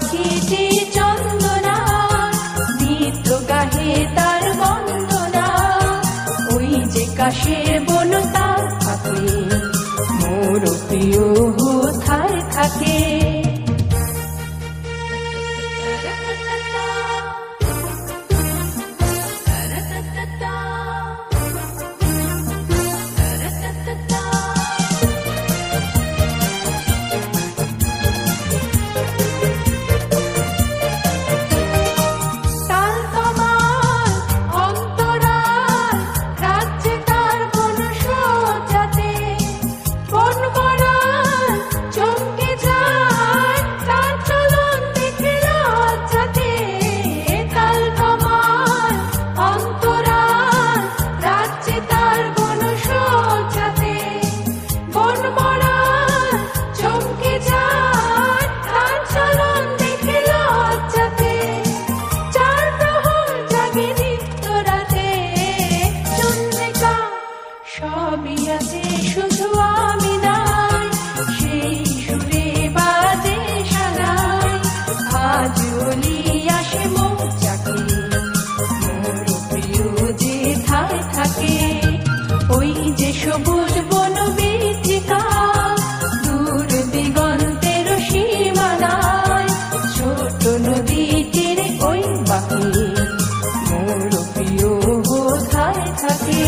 পাখিটি চন্দনা, নিত্য গাহে তার বন্দনা। ওই যে কাশের বন তার থাকে, মোর প্রিয় কোথায় থাকে। সবই আছে শুধু আমি নাই, সেই সুরে বাজে সানাই। আজ ওলি আসে মৌচাকে, মোর প্রিয় যেথায় থাকে। ওই যে সবুজ বন বীথিকা, দূর দিগন্তের সীমানায়। ছোট নদীটির ওই বাঁকে, মোর প্রিয় কোথায় থাকে।